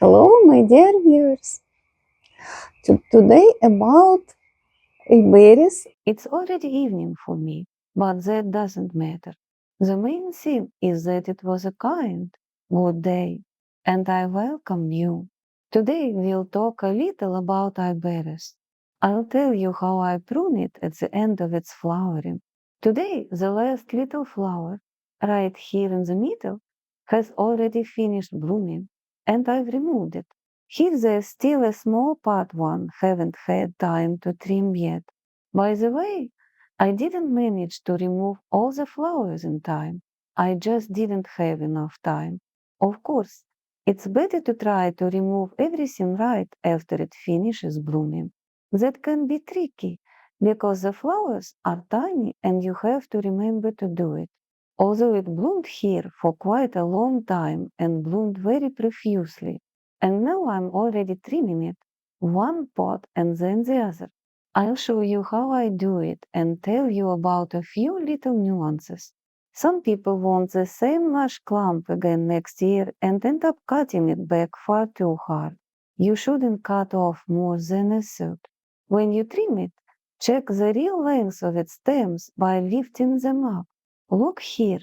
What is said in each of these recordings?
Hello, my dear viewers. Today about Iberis. It's already evening for me, but that doesn't matter. The main thing is that it was a kind, good day, and I welcome you. Today we'll talk a little about Iberis. I'll tell you how I prune it at the end of its flowering. Today, the last little flower, right here in the middle, has already finished blooming, and I've removed it. Here there's still a small part one haven't had time to trim yet. By the way, I didn't manage to remove all the flowers in time. I just didn't have enough time. Of course, it's better to try to remove everything right after it finishes blooming. That can be tricky because the flowers are tiny and you have to remember to do it. Although it bloomed here for quite a long time and bloomed very profusely, and now I'm already trimming it, one pot and then the other. I'll show you how I do it and tell you about a few little nuances. Some people want the same lush clump again next year and end up cutting it back far too hard. You shouldn't cut off more than a third. When you trim it, check the real length of its stems by lifting them up. Look here.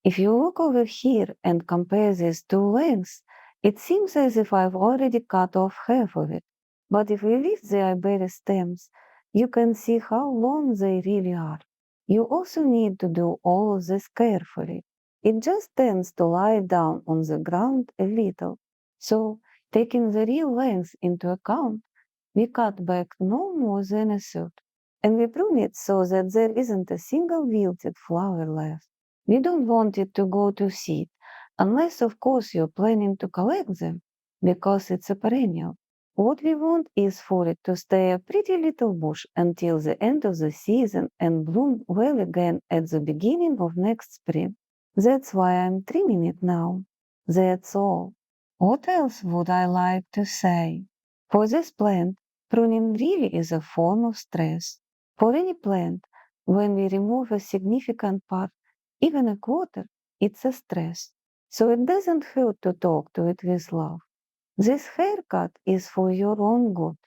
If you look over here and compare these two lengths, it seems as if I've already cut off half of it. But if we lift the Iberis stems, you can see how long they really are. You also need to do all of this carefully. It just tends to lie down on the ground a little. So, taking the real length into account, we cut back no more than a third. And we prune it so that there isn't a single wilted flower left. We don't want it to go to seed, unless of course you're planning to collect them, because it's a perennial. What we want is for it to stay a pretty little bush until the end of the season and bloom well again at the beginning of next spring. That's why I'm trimming it now. That's all. What else would I like to say? For this plant, pruning really is a form of stress. For any plant, when we remove a significant part, even a quarter, it's a stress. So it doesn't hurt to talk to it with love. This haircut is for your own good,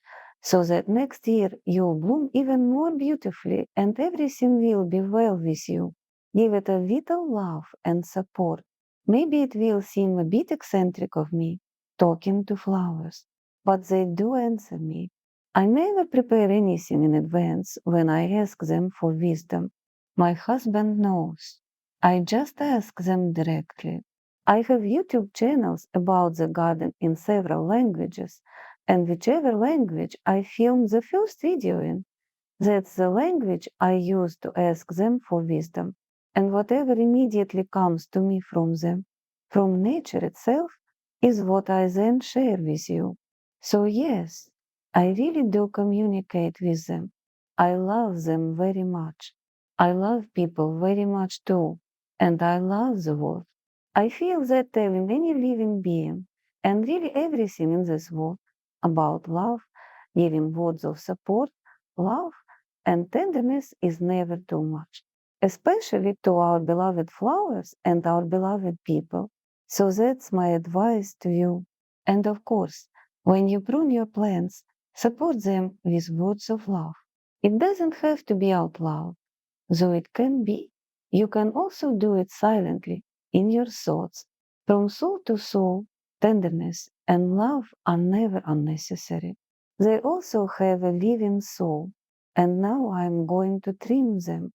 so that next year you'll bloom even more beautifully and everything will be well with you. Give it a little love and support. Maybe it will seem a bit eccentric of me, talking to flowers, but they do answer me. I never prepare anything in advance when I ask them for wisdom. My husband knows. I just ask them directly. I have YouTube channels about the garden in several languages, and whichever language I film the first video in, that's the language I use to ask them for wisdom, and whatever immediately comes to me from them, from nature itself, is what I then share with you. So yes, I really do communicate with them. I love them very much. I love people very much too, and I love the world. I feel that telling any living being, and really everything in this world, about love, giving words of support, love, and tenderness is never too much, especially to our beloved flowers and our beloved people. So that's my advice to you. And of course, when you prune your plants, support them with words of love. It doesn't have to be out loud, though it can be. You can also do it silently in your thoughts. From soul to soul, tenderness and love are never unnecessary. They also have a living soul, and now I'm going to trim them.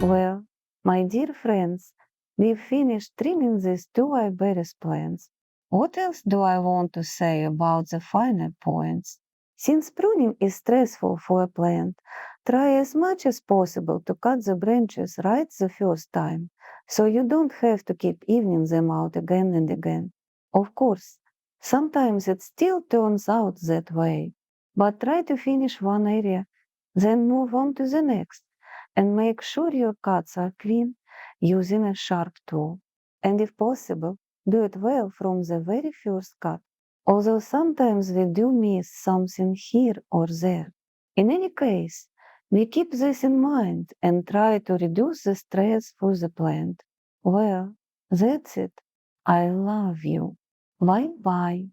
Well, my dear friends, we've finished trimming these two Iberis plants. What else do I want to say about the finer points? Since pruning is stressful for a plant, try as much as possible to cut the branches right the first time, so you don't have to keep evening them out again and again. Of course, sometimes it still turns out that way, but try to finish one area, then move on to the next, and make sure your cuts are clean using a sharp tool. And if possible, do it well from the very first cut, although sometimes we do miss something here or there. In any case, we keep this in mind and try to reduce the stress for the plant. Well, that's it. I love you. Bye bye.